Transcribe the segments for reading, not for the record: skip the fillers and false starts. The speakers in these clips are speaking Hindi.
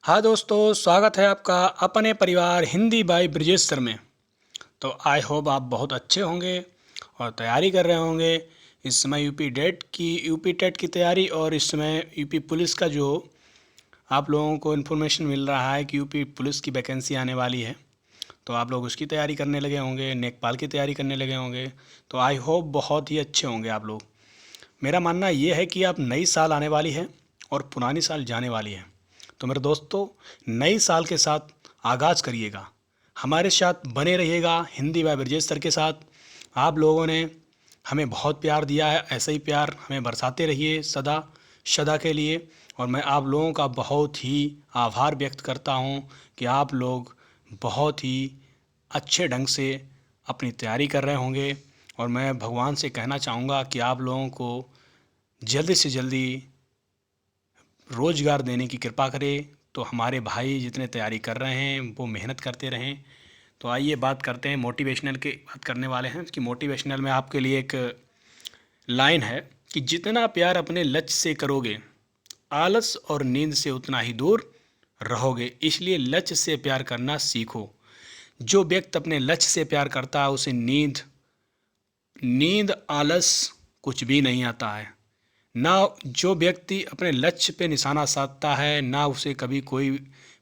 हाँ दोस्तों, स्वागत है आपका अपने परिवार हिंदी बाय ब्रिजेश सर में। तो आई होप आप बहुत अच्छे होंगे और तैयारी कर रहे होंगे। इस समय यूपी टेट की तैयारी और इस समय यूपी पुलिस का जो आप लोगों को इन्फॉर्मेशन मिल रहा है कि यूपी पुलिस की वैकेंसी आने वाली है, तो आप लोग उसकी तैयारी करने लगे होंगे, नेकपाल की तैयारी करने लगे होंगे। तो आई होप बहुत ही अच्छे होंगे आप लोग। मेरा मानना ये है कि आप नई साल आने वाली है और पुरानी साल जाने वाली है। तो मेरे दोस्तों, नई साल के साथ आगाज़ करिएगा, हमारे साथ बने रहिएगा हिंदी बाय ब्रजेश सर के साथ। आप लोगों ने हमें बहुत प्यार दिया है, ऐसे ही प्यार हमें बरसाते रहिए सदा सदा के लिए। और मैं आप लोगों का बहुत ही आभार व्यक्त करता हूँ कि आप लोग बहुत ही अच्छे ढंग से अपनी तैयारी कर रहे होंगे। और मैं भगवान से कहना चाहूँगा कि आप लोगों को जल्दी से जल्दी रोज़गार देने की कृपा करे, तो हमारे भाई जितने तैयारी कर रहे हैं वो मेहनत करते रहें। तो आइए बात करते हैं मोटिवेशनल की। बात करने वाले हैं कि मोटिवेशनल में आपके लिए एक लाइन है कि जितना प्यार अपने लक्ष्य से करोगे, आलस और नींद से उतना ही दूर रहोगे। इसलिए लक्ष्य से प्यार करना सीखो। जो व्यक्ति अपने लक्ष्य से प्यार करता है उसे नींद नींद आलस कुछ भी नहीं आता है। ना जो व्यक्ति अपने लक्ष्य पे निशाना साधता है, ना उसे कभी कोई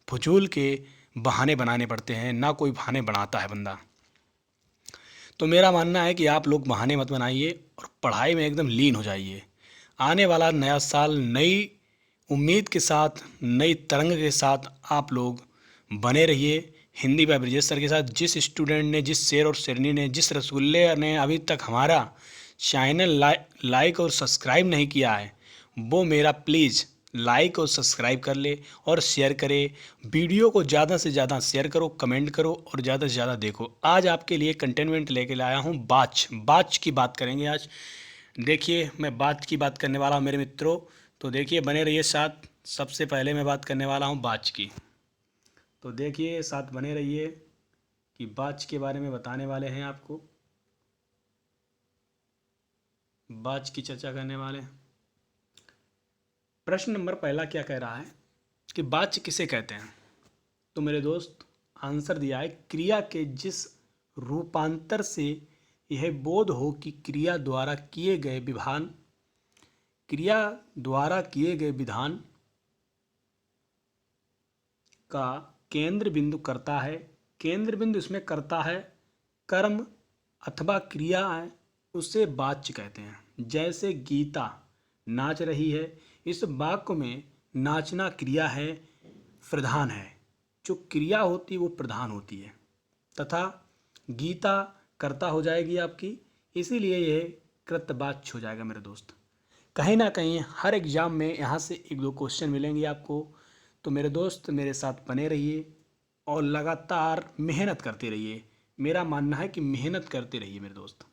फजूल के बहाने बनाने पड़ते हैं, ना कोई बहाने बनाता है बंदा। तो मेरा मानना है कि आप लोग बहाने मत बनाइए और पढ़ाई में एकदम लीन हो जाइए। आने वाला नया साल नई उम्मीद के साथ, नई तरंग के साथ आप लोग बने रहिए हिंदी बाय ब्रजेश सर के साथ। जिस स्टूडेंट ने, जिस शेर और शेरनी ने, जिस रसगुल्ले ने अभी तक हमारा चैनल लाइक और सब्सक्राइब नहीं किया है, वो मेरा प्लीज़ लाइक और सब्सक्राइब कर ले और शेयर करे। वीडियो को ज़्यादा से ज़्यादा शेयर करो, कमेंट करो और ज़्यादा से ज़्यादा देखो। आज आपके लिए कंटेनमेंट लेके लाया हूँ बाच की बात करेंगे आज। देखिए, मैं बाच की बात करने वाला हूँ मेरे मित्रों। तो देखिए, बने रहिए साथ। सबसे पहले मैं बात करने वाला हूँ बाच की। तो देखिए, साथ बने रहिए कि बाच के बारे में बताने वाले हैं आपको। बाच की चर्चा करने वाले हैं। प्रश्न नंबर पहला क्या कह रहा है कि बाच किसे कहते हैं। तो मेरे दोस्त, आंसर दिया है, क्रिया के जिस रूपांतर से यह बोध हो कि क्रिया द्वारा किए गए विधान का केंद्र बिंदु करता है। केंद्र बिंदु इसमें करता है कर्म अथवा क्रिया है, उसे वाच्य कहते हैं। जैसे गीता नाच रही है, इस वाक्य में नाचना क्रिया है, प्रधान है। जो क्रिया होती है वो प्रधान होती है, तथा गीता कर्ता हो जाएगी आपकी। इसीलिए यह कृतवाच्य हो जाएगा मेरे दोस्त। कहीं ना कहीं हर एग्जाम में यहाँ से एक दो क्वेश्चन मिलेंगे आपको। तो मेरे दोस्त, मेरे साथ बने रहिए और लगातार मेहनत करते रहिए। मेरा मानना है कि मेहनत करते रहिए मेरे दोस्त।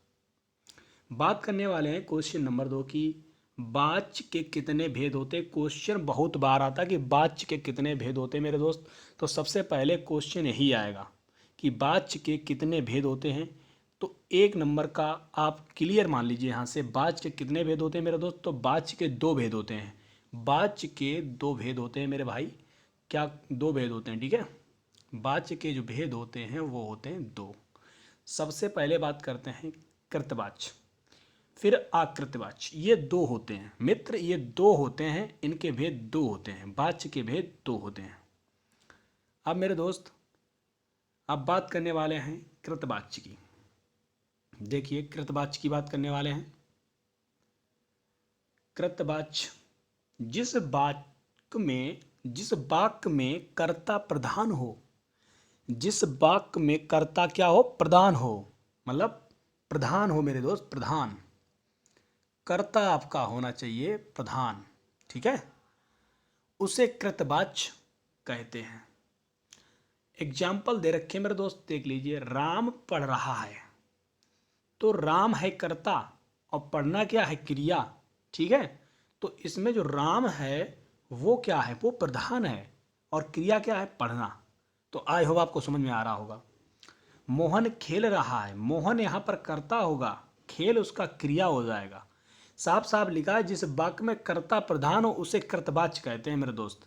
बात करने वाले हैं क्वेश्चन नंबर 2 की। वाच्य के कितने भेद होते। क्वेश्चन बहुत बार आता है कि वाच्य के कितने भेद होते हैं मेरे दोस्त। तो सबसे पहले क्वेश्चन यही आएगा कि वाच्य के कितने भेद होते हैं। तो एक नंबर का आप क्लियर मान लीजिए यहाँ से। वाच्य के कितने भेद होते हैं मेरे दोस्त। तो वाच्य के दो भेद होते हैं। वाच्य के दो भेद होते हैं मेरे भाई। क्या दो भेद होते हैं, ठीक है। वाच्य के जो भेद होते हैं वो होते हैं दो। सबसे पहले बात करते हैं कृतवाच्य, फिर आकृतवाच्य। ये दो होते हैं मित्र, ये दो होते हैं। इनके भेद दो होते हैं। वाच्य के भेद दो होते हैं। अब मेरे दोस्त, अब बात करने वाले हैं कृतवाच्य की। देखिए, कृतवाच्य की बात करने वाले हैं। कृतवाच्य जिस वाक्य में कर्ता प्रधान हो। जिस वाक्य में कर्ता क्या हो, प्रधान हो। मतलब प्रधान हो मेरे दोस्त, प्रधान। कर्ता आपका होना चाहिए प्रधान, ठीक है। उसे कृतवाच्य कहते हैं। एग्जाम्पल दे रखे मेरे दोस्त, देख लीजिए। राम पढ़ रहा है, तो राम है कर्ता और पढ़ना क्या है, क्रिया, ठीक है। तो इसमें जो राम है वो क्या है, वो प्रधान है और क्रिया क्या है, पढ़ना। तो आई होप आपको समझ में आ रहा होगा। मोहन खेल रहा है, मोहन यहाँ पर कर्ता होगा, खेल उसका क्रिया हो जाएगा। साफ साफ लिखा है जिस वाक्य में कर्ता प्रधान हो उसे कृतवाच्य कहते हैं मेरे दोस्त।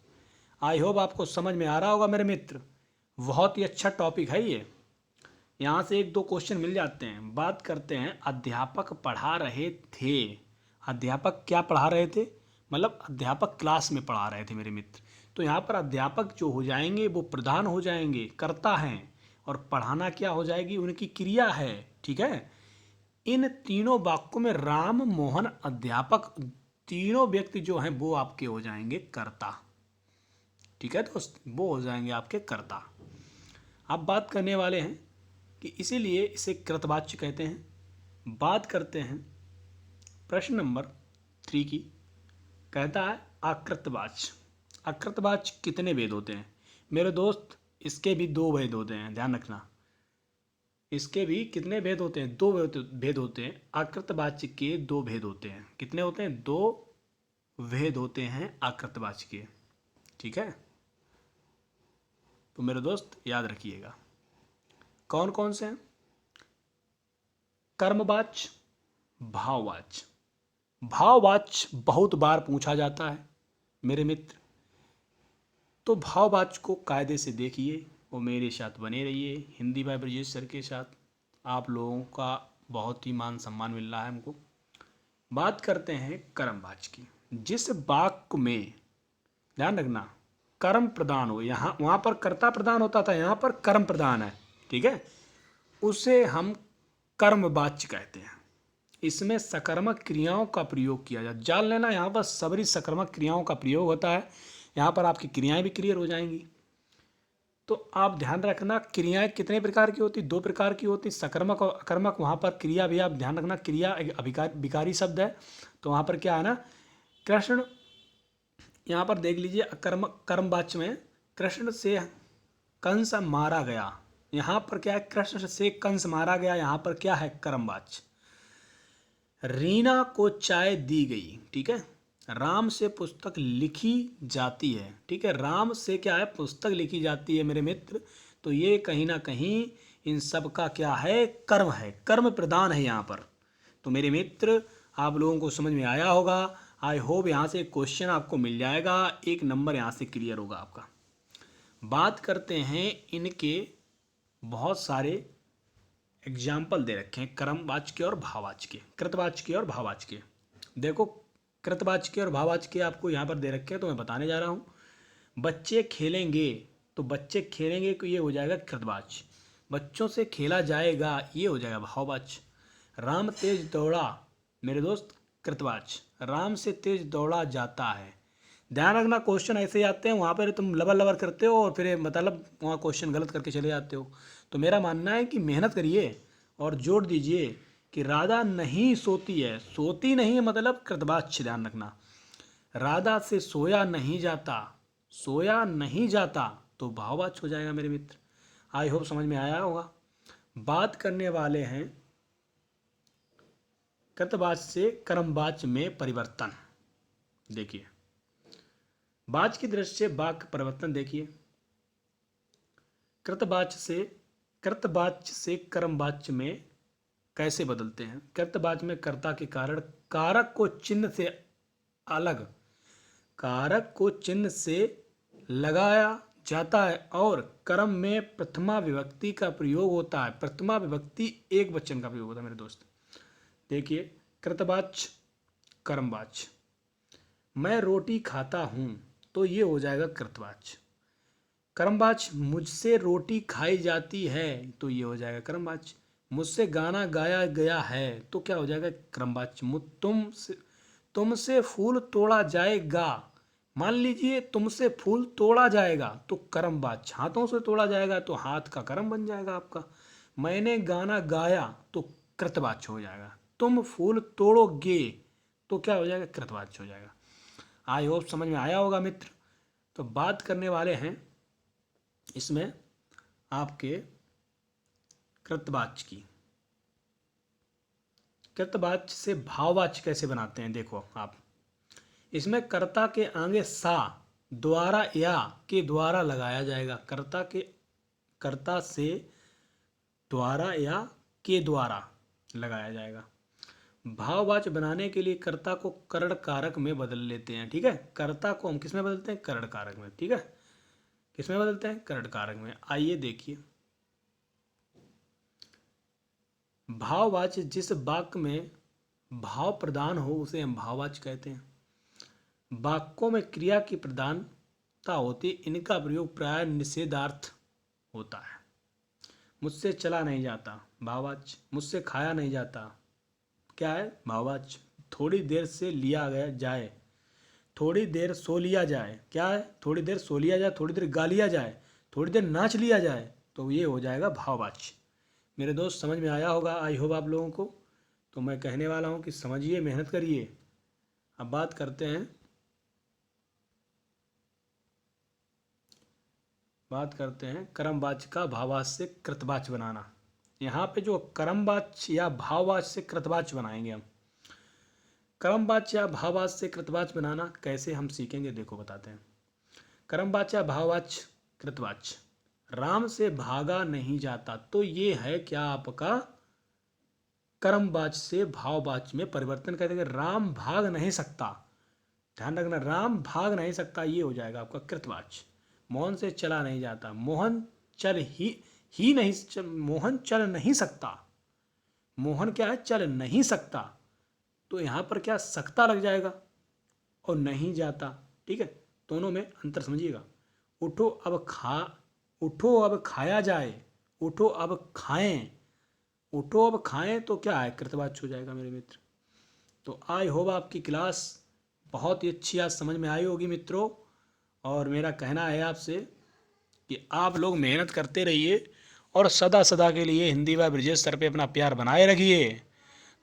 आई होप आपको समझ में आ रहा होगा मेरे मित्र। बहुत ही अच्छा टॉपिक है ये। यहाँ से एक दो क्वेश्चन मिल जाते हैं। बात करते हैं, अध्यापक पढ़ा रहे थे। अध्यापक क्या पढ़ा रहे थे? मतलब अध्यापक क्लास में पढ़ा रहे थे मेरे मित्र। तो यहाँ पर अध्यापक जो हो जाएंगे वो प्रधान हो जाएंगे, कर्ता हैं, और पढ़ाना क्या हो जाएगी? उनकी क्रिया है। ठीक है। इन तीनों वाक्यों में राम, मोहन, अध्यापक, तीनों व्यक्ति जो हैं वो आपके हो जाएंगे कर्ता। ठीक है दोस्त, वो हो जाएंगे आपके कर्ता। अब बात करने वाले हैं कि इसीलिए इसे कृतवाच्य कहते हैं। बात करते हैं प्रश्न नंबर 3 की। कहता है आकृतवाच्य। आकृतवाच्य कितने भेद होते हैं मेरे दोस्त? इसके भी 2 भेद होते हैं, ध्यान रखना। इसके भी कितने भेद होते हैं? 2 भेद होते हैं। आकृतवाच्य के 2 भेद होते हैं। कितने होते हैं? 2 भेद होते हैं आकृतवाच्य के। ठीक है, तो मेरे दोस्त याद रखिएगा। कौन कौन से हैं? कर्मवाच्य, भाववाच्य। भाववाच्य बहुत बार पूछा जाता है मेरे मित्र, तो भाववाच्य को कायदे से देखिए और मेरे साथ बने रहिए। हिंदी बाय ब्रजेश सर के साथ आप लोगों का बहुत ही मान सम्मान मिल रहा है हमको। बात करते हैं कर्मवाच्य की। जिस वाक्य में, ध्यान रखना, कर्म प्रधान हो, यहाँ वहाँ पर कर्ता प्रधान होता था, यहाँ पर कर्म प्रधान है। ठीक है, उसे हम कर्मवाच्य कहते हैं। इसमें सकर्मक क्रियाओं का प्रयोग किया जाए। जान लेना, यहाँ पर सबरी सकर्मक क्रियाओं का प्रयोग होता है। यहाँ पर आपकी क्रियाएं भी क्लियर हो जाएंगी। तो आप ध्यान रखना, क्रियाएं कितने प्रकार की होती? 2 प्रकार की होती, सकर्मक और अकर्मक। वहाँ पर क्रिया भी आप ध्यान रखना, क्रिया एक विकारी शब्द है, तो वहाँ पर क्या है ना, कृष्ण, यहाँ पर देख लीजिए कर्मवाच्य में कृष्ण से कंस मारा गया। यहाँ पर क्या है? कृष्ण से कंस मारा गया। यहाँ पर क्या है? कर्मवाच्य। रीना को चाय दी गई। ठीक है, राम से पुस्तक लिखी जाती है। ठीक है, राम से क्या है? पुस्तक लिखी जाती है मेरे मित्र। तो ये कहीं ना कहीं इन सब का क्या है? कर्म है, कर्म प्रधान है यहाँ पर। तो मेरे मित्र आप लोगों को समझ में आया होगा। आई होप यहाँ से क्वेश्चन आपको मिल जाएगा, 1 नंबर यहाँ से क्लियर होगा आपका। बात करते हैं इनके बहुत सारे एग्जाम्पल दे रखे हैं, कर्मवाच्य के और भाववाच्य के, कृतवाच्य के और भाववाच्य के। देखो, कृतवाच्य के और भाववाच्य के आपको यहाँ पर दे रखे हैं, तो मैं बताने जा रहा हूँ। बच्चे खेलेंगे, तो बच्चे खेलेंगे को ये हो जाएगा कृतवाच्य। बच्चों से खेला जाएगा, ये हो जाएगा भाववाच्य। राम तेज दौड़ा, मेरे दोस्त, कृतवाच्य। राम से तेज दौड़ा जाता है। ध्यान रखना, क्वेश्चन ऐसे आते हैं, वहाँ पर तुम लबर लबर करते हो और फिर मतलब वहाँ क्वेश्चन गलत करके चले जाते हो। तो मेरा मानना है कि मेहनत करिए और जोड़ दीजिए कि राधा नहीं सोती है। सोती नहीं है मतलब कृतवाच्य, ध्यान रखना। राधा से सोया नहीं जाता, सोया नहीं जाता, तो भाववाच्य हो जाएगा मेरे मित्र। आई होप समझ में आया होगा। बात करने वाले हैं कृतवाच्य से कर्मवाच्य में परिवर्तन। देखिए, वाच्य की दृष्टि से वाक्य परिवर्तन देखिए। कृतवाच्य से कर्मवाच्य में कैसे बदलते हैं? कृतवाच्य में कर्ता के कारण कारक को चिन्ह से अलग, कारक को चिन्ह से लगाया जाता है और कर्म में प्रथमा विभक्ति का प्रयोग होता है। प्रथमा विभक्ति एक वचन का प्रयोग होता है मेरे दोस्त। देखिए, कृतवाच्य, कर्मवाच्य। मैं रोटी खाता हूँ, तो ये हो जाएगा कृतवाच्य। कर्मवाच्य, मुझसे रोटी खाई जाती है, तो ये हो जाएगा कर्मवाच्य। मुझसे गाना गाया गया है, तो क्या हो जाएगा? कर्मवाच्य। तुमसे फूल तोड़ा जाएगा, मान लीजिए तुमसे फूल तोड़ा जाएगा, तो कर्मवाच्य। हाथों से तोड़ा जाएगा तो हाथ का कर्म बन जाएगा आपका। मैंने गाना गाया, तो कृतवाच्य हो जाएगा। तुम फूल तोड़ोगे, तो क्या हो जाएगा? कृतवाच्य हो जाएगा। आई होप समझ में आया होगा मित्र। तो बात करने वाले हैं इसमें आपके कृतवाच्य की। कृतवाच्य से भाववाच्य कैसे बनाते हैं? देखो आप, इसमें कर्ता के आगे सा द्वारा या के द्वारा लगाया जाएगा। कर्ता से द्वारा या के द्वारा लगाया जाएगा। भाववाची बनाने के लिए कर्ता को करण कारक में बदल लेते हैं। ठीक है, कर्ता को हम किस में बदलते हैं? करण कारक में। ठीक है, किस में बदलते हैं? करण कारक में। आइए देखिए, भाववाची जिस वाक्य में भाव प्रदान हो उसे हम भाववाची कहते हैं। वाक्यों में क्रिया की प्रधानता होती, इनका प्रयोग प्राय निषेधार्थ होता है। मुझसे चला नहीं जाता, भाववाची। मुझसे खाया नहीं जाता, क्या है? भाववाची। थोड़ी देर से लिया गया जाए, थोड़ी देर सो लिया जाए, क्या है? थोड़ी देर सो लिया जाए, थोड़ी देर गा लिया जाए, थोड़ी देर नाच लिया जाए, तो ये हो जाएगा भाववाची। मेरे दोस्त समझ में आया होगा, आई होप आप लोगों को। तो मैं कहने वाला हूँ कि समझिए, मेहनत करिए। अब बात करते हैं कर्मवाच्य का भाववाच्य से कृतवाच्य बनाना। यहाँ पे जो कर्मवाच्य या भाववाच्य से कृतवाच्य बनाएंगे हम। कर्मवाच्य या भाववाच्य से कृतवाच्य बनाना कैसे हम सीखेंगे, देखो बताते हैं। कर्मवाच्य या भाववाच्य कृतवाच्य। राम से भागा नहीं जाता, तो ये है क्या? आपका कर्मवाच्य से भाववाच्य में परिवर्तन कर देंगे। राम भाग नहीं सकता, ध्यान रखना, राम भाग नहीं सकता, ये हो जाएगा आपका कृतवाच्य। मोहन से चला नहीं जाता, मोहन चल ही नहीं, मोहन चल नहीं सकता। मोहन क्या है? चल नहीं सकता, तो यहाँ पर क्या? सकता लग जाएगा और नहीं जाता। ठीक है, दोनों में अंतर समझिएगा। उठो अब खाया जाए, उठो अब खाएं, उठो अब खाएं, तो क्या है? कृतवाच्य हो जाएगा मेरे मित्र। तो आई होप आपकी क्लास बहुत ही अच्छी आज समझ में आई होगी मित्रों। और मेरा कहना है आपसे कि आप लोग मेहनत करते रहिए और सदा सदा के लिए हिंदी व ब्रिजेश सर पे अपना प्यार बनाए रखिए।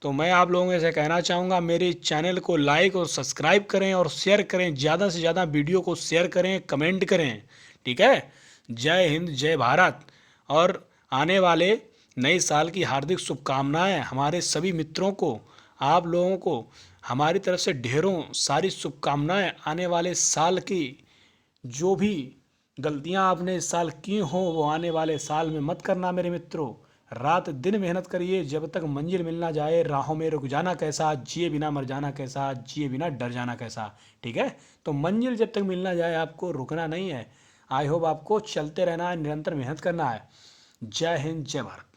तो मैं आप लोगों से कहना चाहूँगा, मेरे चैनल को लाइक और सब्सक्राइब करें और शेयर करें, ज़्यादा से ज़्यादा वीडियो को शेयर करें, कमेंट करें। ठीक है, जय हिंद, जय भारत। और आने वाले नए साल की हार्दिक शुभकामनाएं हमारे सभी मित्रों को, आप लोगों को हमारी तरफ से ढेरों सारी शुभकामनाएं। आने वाले साल की जो भी गलतियां आपने इस साल की हो वो आने वाले साल में मत करना मेरे मित्रों। रात दिन मेहनत करिए जब तक मंजिल मिल ना जाए। राहों में रुक जाना कैसा, जिए बिना मर जाना कैसा, जिए बिना डर जाना कैसा। ठीक है, तो मंजिल जब तक मिल ना जाए आपको रुकना नहीं है। आई होप आपको चलते रहना है, निरंतर मेहनत करना है। जय हिंद, जय भारत।